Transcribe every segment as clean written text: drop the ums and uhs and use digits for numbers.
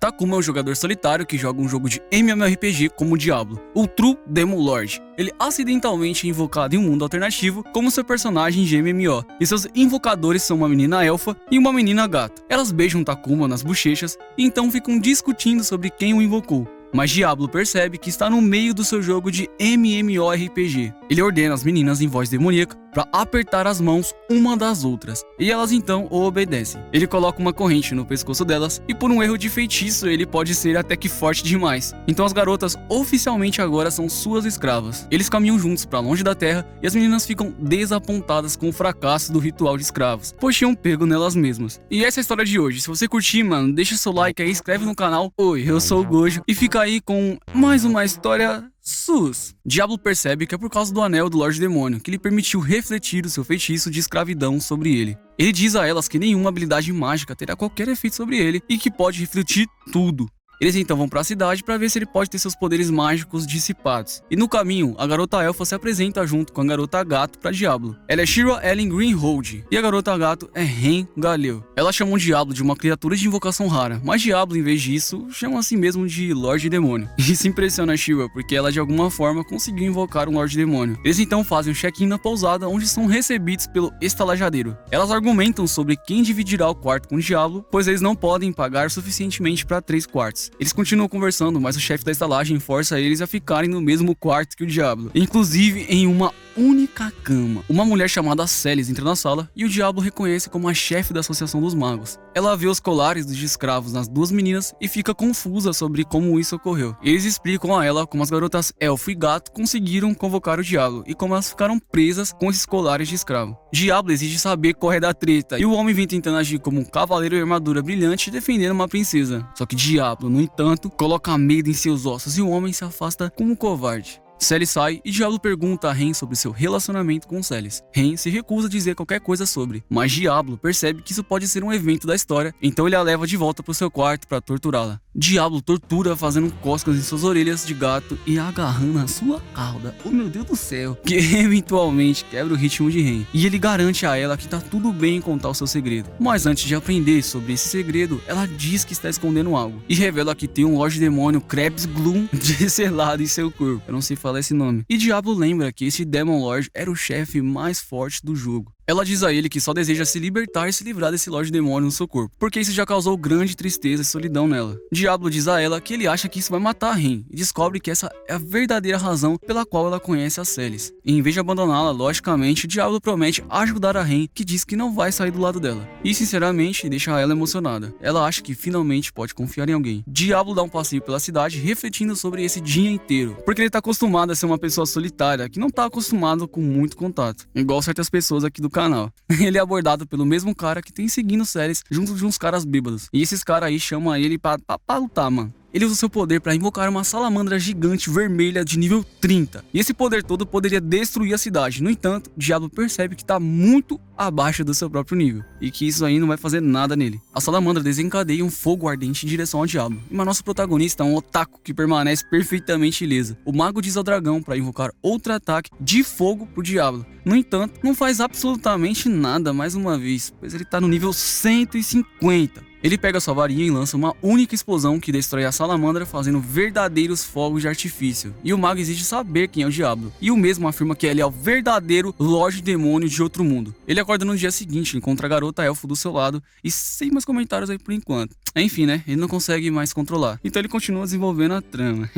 Takuma é um jogador solitário que joga um jogo de MMORPG como o Diablo, o True Demon Lord. Ele acidentalmente é invocado em um mundo alternativo como seu personagem de MMO, e seus invocadores são uma menina elfa e uma menina gato. Elas beijam Takuma nas bochechas e então ficam discutindo sobre quem o invocou. Mas Diablo percebe que está no meio do seu jogo de MMORPG. Ele ordena as meninas em voz demoníaca para apertar as mãos uma das outras, e elas então o obedecem. Ele coloca uma corrente no pescoço delas, e por um erro de feitiço ele pode ser até que forte demais. Então as garotas oficialmente agora são suas escravas. Eles caminham juntos para longe da terra, e as meninas ficam desapontadas com o fracasso do ritual de escravos, pois tinham pego nelas mesmas. E essa é a história de hoje. Se você curtir, mano, deixa seu like aí, inscreve no canal. Oi, eu sou o Gojo, e fica aí com mais uma história sus. Diablo percebe que é por causa do anel do Lorde Demônio que lhe permitiu refletir o seu feitiço de escravidão sobre ele. Ele diz a elas que nenhuma habilidade mágica terá qualquer efeito sobre ele e que pode refletir tudo. Eles então vão para a cidade para ver se ele pode ter seus poderes mágicos dissipados. E no caminho, a garota elfa se apresenta junto com a garota gato para Diablo. Ela é Shira Ellen Greenhold e a garota gato é Ren Galeo. Ela chama o Diablo de uma criatura de invocação rara, mas Diablo, em vez disso, chama a si mesmo de Lorde Demônio. Isso impressiona a Shira, porque ela de alguma forma conseguiu invocar um Lorde Demônio. Eles então fazem um check-in na pousada, onde são recebidos pelo estalajadeiro. Elas argumentam sobre quem dividirá o quarto com o Diablo, pois eles não podem pagar suficientemente para 3 quartos. Eles continuam conversando, mas o chefe da estalagem força eles a ficarem no mesmo quarto que o Diablo, inclusive em uma única cama. Uma mulher chamada Celis entra na sala e o Diablo reconhece como a chefe da Associação dos Magos. Ela vê os colares dos escravos nas duas meninas e fica confusa sobre como isso ocorreu. Eles explicam a ela como as garotas Elfo e Gato conseguiram convocar o Diablo e como elas ficaram presas com esses colares de escravo. Diablo exige saber qual é da treta e o homem vem tentando agir como um cavaleiro em armadura brilhante defendendo uma princesa. Só que Diablo, no entanto, coloca medo em seus ossos e o homem se afasta como um covarde. Celis sai e Diablo pergunta a Ren sobre seu relacionamento com Celis. Ren se recusa a dizer qualquer coisa sobre, mas Diablo percebe que isso pode ser um evento da história, então ele a leva de volta para o seu quarto para torturá-la. Diablo tortura fazendo coscas em suas orelhas de gato e agarrando a sua cauda, oh meu Deus do céu, que eventualmente quebra o ritmo de Ren. E ele garante a ela que tá tudo bem em contar o seu segredo. Mas antes de aprender sobre esse segredo, ela diz que está escondendo algo e revela que tem um Lorde Demônio Krebs Gloom selado em seu corpo. Eu não sei falar esse nome. E Diablo lembra que esse Demon Lord era o chefe mais forte do jogo. Ela diz a ele que só deseja se libertar e se livrar desse Lorde Demônio no seu corpo, porque isso já causou grande tristeza e solidão nela. Diablo diz a ela que ele acha que isso vai matar a Ren, e descobre que essa é a verdadeira razão pela qual ela conhece a Celis. E em vez de abandoná-la, logicamente, Diablo promete ajudar a Ren, que diz que não vai sair do lado dela. E sinceramente, deixa ela emocionada. Ela acha que finalmente pode confiar em alguém. Diablo dá um passeio pela cidade, refletindo sobre esse dia inteiro, porque ele tá acostumado a ser uma pessoa solitária, que não tá acostumado com muito contato, igual certas pessoas aqui do canal. Ele é abordado pelo mesmo cara que tem seguindo Celis junto de uns caras bêbados. E esses caras aí chamam ele pra lutar, mano. Ele usa seu poder para invocar uma salamandra gigante vermelha de nível 30. E esse poder todo poderia destruir a cidade. No entanto, Diablo percebe que está muito abaixo do seu próprio nível e que isso aí não vai fazer nada nele. A salamandra desencadeia um fogo ardente em direção ao Diablo. Mas nosso protagonista é um otaku que permanece perfeitamente ileso. O mago diz ao dragão para invocar outro ataque de fogo pro Diablo. No entanto, não faz absolutamente nada mais uma vez, pois ele está no nível 150. Ele pega sua varinha e lança uma única explosão que destrói a salamandra, fazendo verdadeiros fogos de artifício. E o mago exige saber quem é o Diablo, e o mesmo afirma que ele é o verdadeiro Lorde Demônio de outro mundo. Ele acorda no dia seguinte, encontra a garota elfo do seu lado, e sem mais comentários aí por enquanto. Enfim, né, ele não consegue mais controlar, então ele continua desenvolvendo a trama.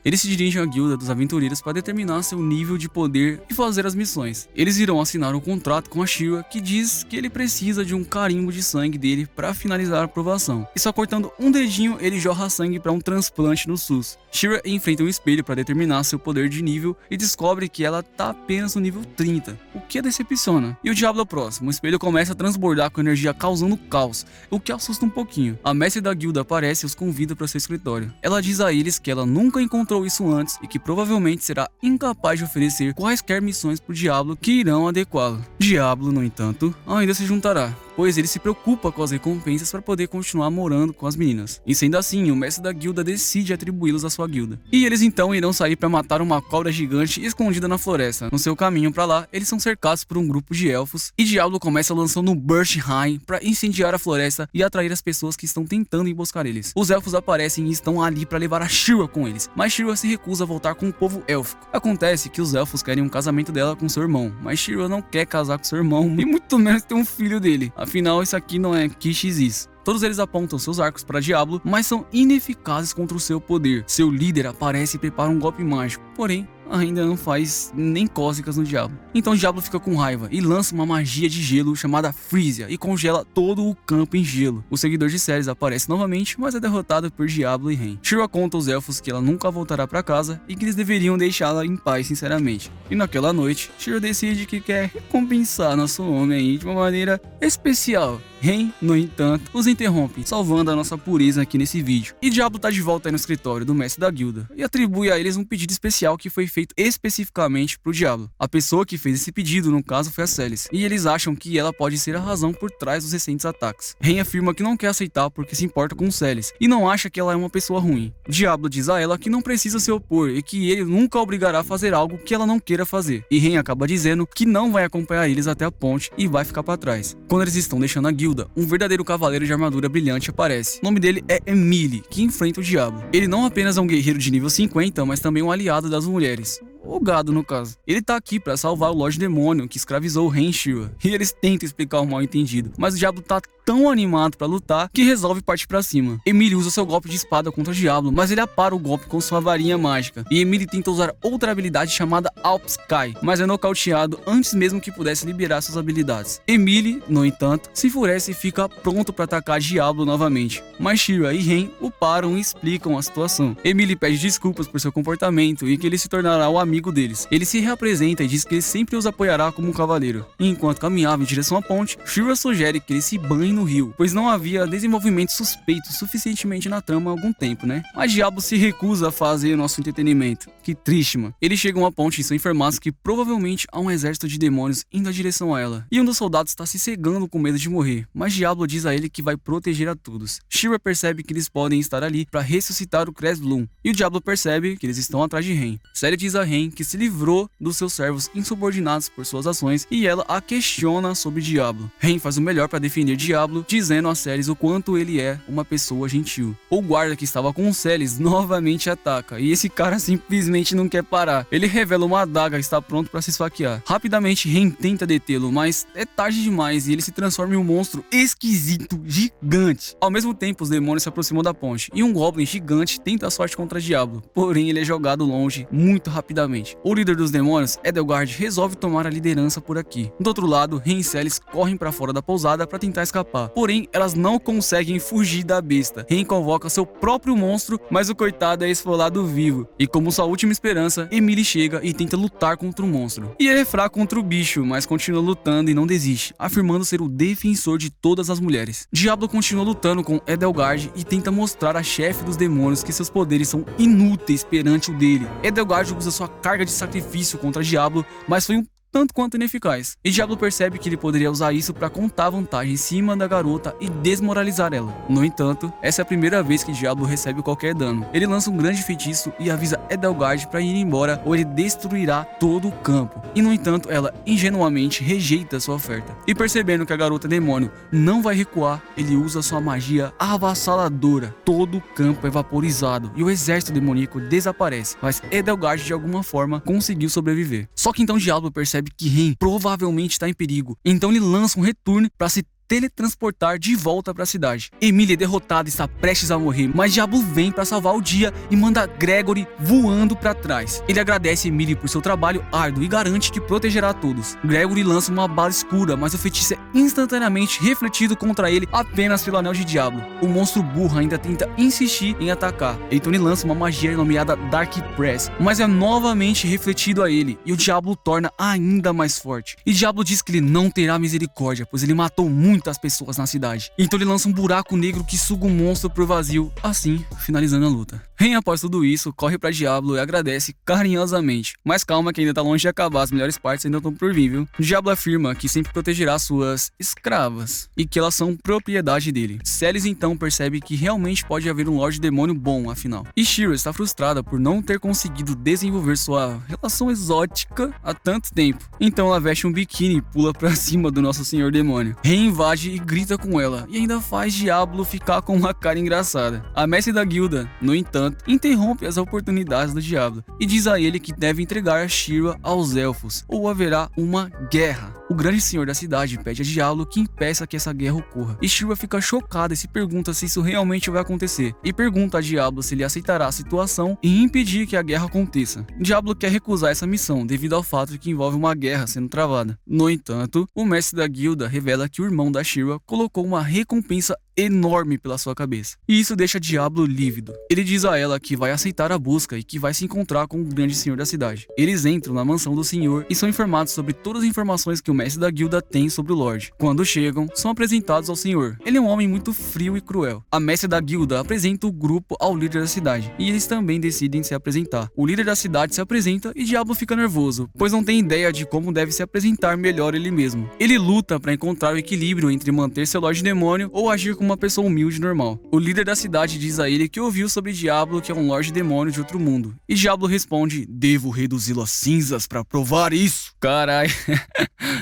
Eles se dirigem à guilda dos aventureiros para determinar seu nível de poder e fazer as missões. Eles irão assinar um contrato com a Shira, que diz que ele precisa de um carimbo de sangue dele para finalizar a aprovação. E só cortando um dedinho, ele jorra sangue para um transplante no SUS. Shira enfrenta um espelho para determinar seu poder de nível e descobre que ela tá apenas no nível 30, o que a decepciona. E o Diablo é o próximo. O espelho começa a transbordar com energia causando caos, o que assusta um pouquinho. A mestre da guilda aparece e os convida para seu escritório. Ela diz a eles que ela nunca encontrou isso antes e que provavelmente será incapaz de oferecer quaisquer missões pro Diablo que irão adequá-lo. Diablo, no entanto, ainda se juntará, pois ele se preocupa com as recompensas para poder continuar morando com as meninas. E sendo assim, o mestre da guilda decide atribuí-los à sua guilda. E eles então irão sair para matar uma cobra gigante escondida na floresta. No seu caminho para lá, eles são cercados por um grupo de elfos e Diablo começa lançando um Burst High para incendiar a floresta e atrair as pessoas que estão tentando emboscar eles. Os elfos aparecem e estão ali para levar a Shira com eles, mas Shira se recusa a voltar com o povo élfico. Acontece que os elfos querem um casamento dela com seu irmão, mas Shira não quer casar com seu irmão e muito menos ter um filho dele. Afinal, isso aqui não é QXX. Todos eles apontam seus arcos para Diablo, mas são ineficazes contra o seu poder. Seu líder aparece e prepara um golpe mágico, porém ainda não faz nem cócegas no Diablo. Então Diablo fica com raiva e lança uma magia de gelo chamada Freesia e congela todo o campo em gelo. O seguidor de Ceres aparece novamente, mas é derrotado por Diablo e Ren. Shira conta aos elfos que ela nunca voltará para casa e que eles deveriam deixá-la em paz sinceramente. E naquela noite, Shira decide que quer recompensar nosso homem aí de uma maneira especial. Ren, no entanto, os interrompe, salvando a nossa pureza aqui nesse vídeo. E Diablo tá de volta aí no escritório do mestre da guilda e atribui a eles um pedido especial que foi feito especificamente pro Diablo. A pessoa que fez esse pedido, no caso, foi a Celes, e eles acham que ela pode ser a razão por trás dos recentes ataques. Ren afirma que não quer aceitar porque se importa com Celes e não acha que ela é uma pessoa ruim. Diablo diz a ela que não precisa se opor e que ele nunca a obrigará a fazer algo que ela não queira fazer. E Ren acaba dizendo que não vai acompanhar eles até a ponte e vai ficar para trás. Quando eles estão deixando a guilda, um verdadeiro cavaleiro de armadura brilhante aparece. O nome dele é Emile, que enfrenta o Diablo. Ele não apenas é um guerreiro de nível 50, mas também um aliado das mulheres. O gado, no caso. Ele tá aqui pra salvar o Lorde Demônio, que escravizou o Ren e Shira. E eles tentam explicar o mal entendido, mas o Diablo tá tão animado pra lutar que resolve partir pra cima. Emile usa seu golpe de espada contra o Diablo, mas ele apara o golpe com sua varinha mágica. E Emile tenta usar outra habilidade chamada Alp Sky, mas é nocauteado antes mesmo que pudesse liberar suas habilidades. Emile, no entanto, se enfurece e fica pronto pra atacar Diablo novamente. Mas Shira e Ren o param e explicam a situação. Emile pede desculpas por seu comportamento e que ele se tornará o amigo deles. Ele se reapresenta e diz que ele sempre os apoiará como um cavaleiro. E enquanto caminhava em direção à ponte, Shira sugere que ele se banhe no rio, pois não havia desenvolvimento suspeito suficientemente na trama há algum tempo, né? Mas Diablo se recusa a fazer nosso entretenimento. Que triste, mano. Eles chegam à ponte e são informados que provavelmente há um exército de demônios indo em direção a ela. E um dos soldados está se cegando com medo de morrer, mas Diablo diz a ele que vai proteger a todos. Shira percebe que eles podem estar ali para ressuscitar o Cresbloom, e o Diablo percebe que eles estão atrás de Ren. Ceres diz a Ren que se livrou dos seus servos insubordinados por suas ações e ela a questiona sobre Diablo. Ren faz o melhor para defender Diablo, dizendo a Ceres o quanto ele é uma pessoa gentil. O guarda que estava com Ceres novamente ataca e esse cara simplesmente não quer parar. Ele revela uma adaga e está pronto para se esfaquear. Rapidamente Ren tenta detê-lo, mas é tarde demais e ele se transforma em um monstro esquisito, gigante. Ao mesmo tempo, os demônios se aproximam da ponte e um goblin gigante tenta a sorte contra Diablo, porém ele é jogado longe muito rapidamente. O líder dos demônios, Edelgard, resolve tomar a liderança por aqui. Do outro lado, Ren e Celes correm para fora da pousada para tentar escapar, porém elas não conseguem fugir da besta. Ren convoca seu próprio monstro, mas o coitado é esfolado vivo. E como sua última esperança, Emile chega e tenta lutar contra o monstro. E ele é fraco contra o bicho, mas continua lutando e não desiste, afirmando ser o defensor de todas as mulheres. Diablo continua lutando com Edelgard e tenta mostrar à chefe dos demônios que seus poderes são inúteis perante o dele. Edelgard usa sua carga de sacrifício contra Diablo, mas foi um tanto quanto ineficaz. E Diablo percebe que ele poderia usar isso para contar vantagem em cima da garota e desmoralizar ela. No entanto, essa é a primeira vez que Diablo recebe qualquer dano. Ele lança um grande feitiço e avisa Edelgard para ir embora ou ele destruirá todo o campo. E no entanto, ela ingenuamente rejeita sua oferta. E percebendo que a garota demônio não vai recuar, ele usa sua magia avassaladora. Todo o campo é vaporizado e o exército demoníaco desaparece, mas Edelgard de alguma forma conseguiu sobreviver. Só que então Diablo percebe que Ren provavelmente está em perigo, então ele lança um return para se teletransportar de volta para a cidade. Emile é derrotada e está prestes a morrer, mas Diablo vem para salvar o dia e manda Gregory voando para trás. Ele agradece Emile por seu trabalho árduo e garante que protegerá a todos. Gregory lança uma bala escura, mas o feitiço é instantaneamente refletido contra ele apenas pelo anel de Diablo. O monstro burro ainda tenta insistir em atacar, então ele lança uma magia nomeada Dark Press, mas é novamente refletido a ele, e o Diablo o torna ainda mais forte. E Diablo diz que ele não terá misericórdia, pois ele matou muitos muitas pessoas na cidade. Então ele lança um buraco negro que suga o monstro pro vazio, assim finalizando a luta. Ren, após tudo isso, corre pra Diablo e agradece carinhosamente. Mas calma que ainda tá longe de acabar, as melhores partes ainda estão por vir, viu? Diablo afirma que sempre protegerá suas escravas e que elas são propriedade dele. Celes então percebe que realmente pode haver um Lorde Demônio bom, afinal. E Shira está frustrada por não ter conseguido desenvolver sua relação exótica há tanto tempo. Então ela veste um biquíni e pula pra cima do Nosso Senhor Demônio. Ren invade e grita com ela, e ainda faz Diablo ficar com uma cara engraçada. A mestre da guilda, no entanto, interrompe as oportunidades do Diablo e diz a ele que deve entregar Shira aos elfos, ou haverá uma guerra. O grande senhor da cidade pede a Diablo que impeça que essa guerra ocorra. E Shira fica chocada e se pergunta se isso realmente vai acontecer. E pergunta a Diablo se ele aceitará a situação e impedir que a guerra aconteça. Diablo quer recusar essa missão devido ao fato de que envolve uma guerra sendo travada. No entanto, o mestre da guilda revela que o irmão da Shira colocou uma recompensa enorme pela sua cabeça. E isso deixa Diablo lívido. Ele diz a ela que vai aceitar a busca e que vai se encontrar com o grande senhor da cidade. Eles entram na mansão do senhor e são informados sobre todas as informações que o mestre da guilda tem sobre o Lorde. Quando chegam, são apresentados ao senhor. Ele é um homem muito frio e cruel. A mestre da guilda apresenta o grupo ao líder da cidade e eles também decidem se apresentar. O líder da cidade se apresenta e Diablo fica nervoso, pois não tem ideia de como deve se apresentar melhor ele mesmo. Ele luta para encontrar o equilíbrio entre manter seu Lorde Demônio ou agir como uma pessoa humilde e normal. O líder da cidade diz a ele que ouviu sobre Diablo, que é um Lorde Demônio de outro mundo. E Diablo responde: devo reduzi-lo a cinzas para provar isso. Carai,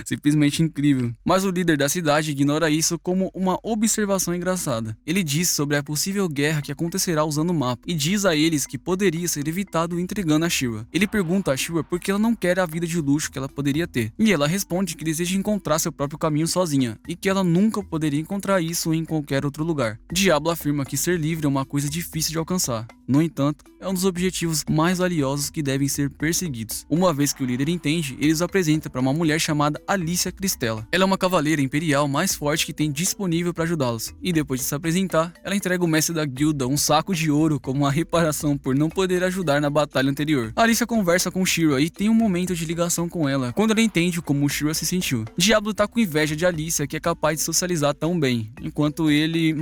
simplesmente incrível. Mas o líder da cidade ignora isso como uma observação engraçada. Ele diz sobre a possível guerra que acontecerá usando o mapa e diz a eles que poderia ser evitado entregando a Shira. Ele pergunta a Shira por que ela não quer a vida de luxo que ela poderia ter. E ela responde que deseja encontrar seu próprio caminho sozinha e que ela nunca poderia encontrar isso em qualquer outro lugar. Diablo afirma que ser livre é uma coisa difícil de alcançar. No entanto, é um dos objetivos mais valiosos que devem ser perseguidos. Uma vez que o líder entende, ele os apresenta para uma mulher chamada Alicia Cristela. Ela é uma cavaleira imperial mais forte que tem disponível para ajudá-los. E depois de se apresentar, ela entrega o mestre da guilda um saco de ouro como uma reparação por não poder ajudar na batalha anterior. Alicia conversa com Shira e tem um momento de ligação com ela, quando ela entende como Shira se sentiu. Diablo tá com inveja de Alicia, que é capaz de socializar tão bem, enquanto ele...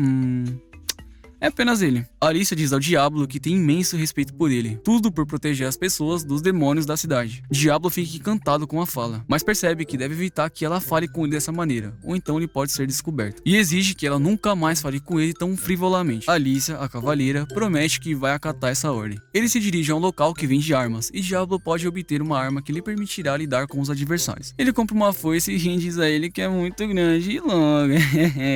é apenas ele. Alicia diz ao Diablo que tem imenso respeito por ele, tudo por proteger as pessoas dos demônios da cidade. Diablo fica encantado com a fala, mas percebe que deve evitar que ela fale com ele dessa maneira, ou então ele pode ser descoberto. E exige que ela nunca mais fale com ele tão frivolamente. Alicia, a cavaleira, promete que vai acatar essa ordem. Ele se dirige a um local que vende armas, e Diablo pode obter uma arma que lhe permitirá lidar com os adversários. Ele compra uma foice e Ren diz a ele que é muito grande e longa,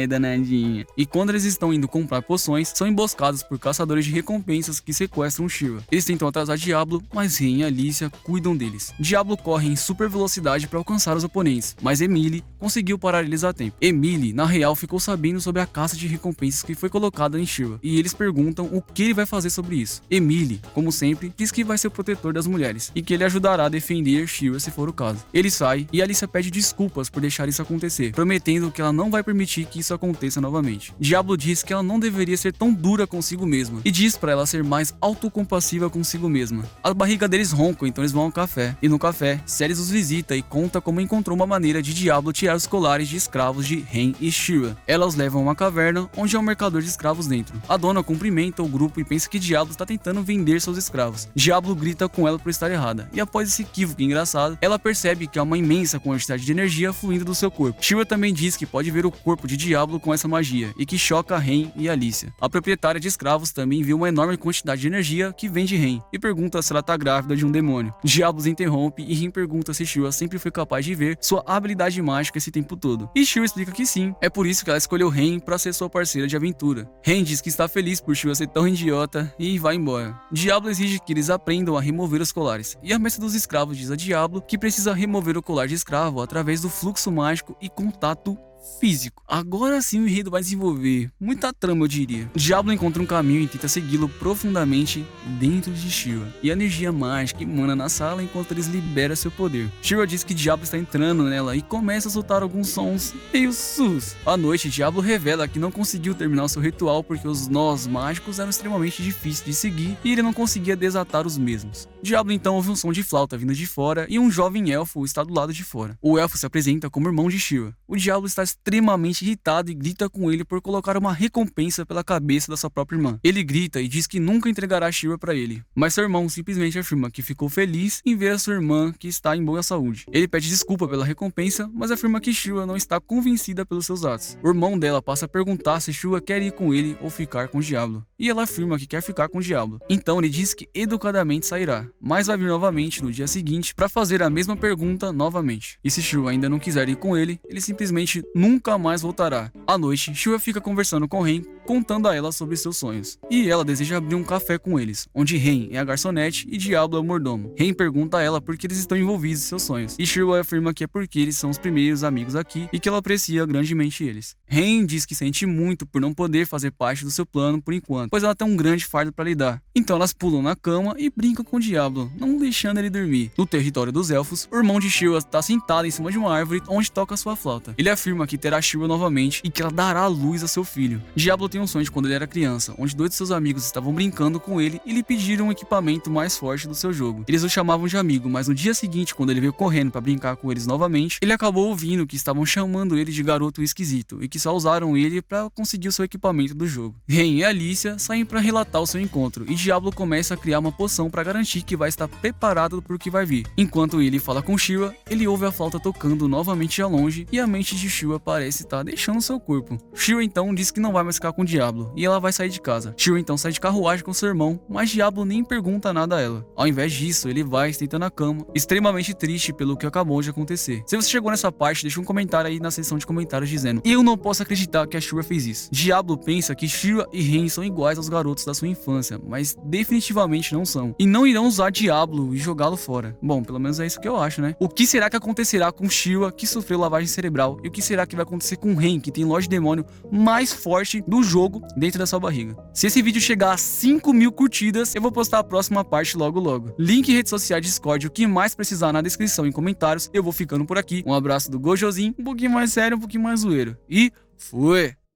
danadinha. E quando eles estão indo comprar poções, são emboscados por caçadores de recompensas que sequestram Shira. Eles tentam atrasar Diablo, mas Ren e Alicia cuidam deles. Diablo corre em super velocidade para alcançar os oponentes, mas Emily conseguiu parar eles a tempo. Emily, na real, ficou sabendo sobre a caça de recompensas que foi colocada em Shira, e eles perguntam o que ele vai fazer sobre isso. Emily, como sempre, diz que vai ser o protetor das mulheres, e que ele ajudará a defender Shira se for o caso. Ele sai, e Alicia pede desculpas por deixar isso acontecer, prometendo que ela não vai permitir que isso aconteça novamente. Diablo diz que ela não deveria ser tão dura consigo mesma, e diz pra ela ser mais autocompassiva consigo mesma. A barriga deles ronca, então eles vão ao café, e no café, Ceres os visita e conta como encontrou uma maneira de Diablo tirar os colares de escravos de Ren e Shira. Ela os leva a uma caverna, onde há um mercador de escravos dentro. A dona cumprimenta o grupo e pensa que Diablo está tentando vender seus escravos. Diablo grita com ela por estar errada, e após esse equívoco engraçado, ela percebe que há uma imensa quantidade de energia fluindo do seu corpo. Shira também diz que pode ver o corpo de Diablo com essa magia, e que choca Ren e Alicia. A proprietária de escravos também viu uma enorme quantidade de energia que vem de Ren, e pergunta se ela tá grávida de um demônio. Diablo interrompe e Ren pergunta se Shira sempre foi capaz de ver sua habilidade mágica esse tempo todo. E Shira explica que sim, é por isso que ela escolheu Ren para ser sua parceira de aventura. Ren diz que está feliz por Shira ser tão idiota e vai embora. Diablo exige que eles aprendam a remover os colares, e a mestra dos escravos diz a Diablo que precisa remover o colar de escravo através do fluxo mágico e contato físico. Agora sim o enredo vai desenvolver muita trama, eu diria. Diablo encontra um caminho e tenta segui-lo profundamente dentro de Shira, e a energia mágica emana na sala enquanto eles liberam seu poder. Shira diz que Diablo está entrando nela e começa a soltar alguns sons meio sus. À noite, Diablo revela que não conseguiu terminar o seu ritual porque os nós mágicos eram extremamente difíceis de seguir e ele não conseguia desatar os mesmos. Diablo então ouve um som de flauta vindo de fora e um jovem elfo está do lado de fora. O elfo se apresenta como irmão de Shira. O Diablo está extremamente irritado e grita com ele por colocar uma recompensa pela cabeça da sua própria irmã. Ele grita e diz que nunca entregará Shira para ele, mas seu irmão simplesmente afirma que ficou feliz em ver a sua irmã que está em boa saúde. Ele pede desculpa pela recompensa, mas afirma que Shira não está convencida pelos seus atos. O irmão dela passa a perguntar se Shira quer ir com ele ou ficar com o Diablo, e ela afirma que quer ficar com o Diablo. Então ele diz que educadamente sairá, mas vai vir novamente no dia seguinte para fazer a mesma pergunta novamente. E se Shira ainda não quiser ir com ele, ele simplesmente nunca mais voltará. À noite, Shira fica conversando com Ren, contando a ela sobre seus sonhos. E ela deseja abrir um café com eles, onde Ren é a garçonete e Diablo é o mordomo. Ren pergunta a ela por que eles estão envolvidos em seus sonhos, e Shira afirma que é porque eles são os primeiros amigos aqui e que ela aprecia grandemente eles. Ren diz que sente muito por não poder fazer parte do seu plano por enquanto, pois ela tem um grande fardo para lidar. Então elas pulam na cama e brincam com o Diablo, não deixando ele dormir. No território dos elfos, o irmão de Shira está sentado em cima de uma árvore onde toca sua flauta. Ele afirma que terá Shira novamente e que ela dará luz a seu filho. Diablo tem um sonho de quando ele era criança, onde dois de seus amigos estavam brincando com ele e lhe pediram um equipamento mais forte do seu jogo. Eles o chamavam de amigo, mas no dia seguinte, quando ele veio correndo para brincar com eles novamente, ele acabou ouvindo que estavam chamando ele de garoto esquisito e que só usaram ele para conseguir o seu equipamento do jogo. Ren e Alicia saem para relatar o seu encontro e Diablo começa a criar uma poção para garantir que vai estar preparado para o que vai vir. Enquanto ele fala com Shira, ele ouve a flauta tocando novamente ao longe e a mente de Shira parece estar deixando seu corpo. Shira então diz que não vai mais ficar com Diablo e ela vai sair de casa. Shira então sai de carruagem com seu irmão, mas Diablo nem pergunta nada a ela. Ao invés disso, ele vai estar na cama, extremamente triste pelo que acabou de acontecer. Se você chegou nessa parte, deixa um comentário aí na seção de comentários dizendo: eu não posso acreditar que a Shira fez isso. Diablo pensa que Shira e Ren são iguais aos garotos da sua infância, mas definitivamente não são. E não irão usar Diablo e jogá-lo fora. Bom, pelo menos é isso que eu acho, né? O que será que acontecerá com Shira, que sofreu lavagem cerebral? E o que será que vai acontecer com Ren, que tem Lorde Demônio mais forte do jogo dentro da sua barriga? Se esse vídeo chegar a 5.000 curtidas, eu vou postar a próxima parte logo logo. Link, rede social, Discord, o que mais precisar na descrição e comentários. Eu vou ficando por aqui. Um abraço do Gojozinho, um pouquinho mais sério, um pouquinho mais zoeiro. E fui!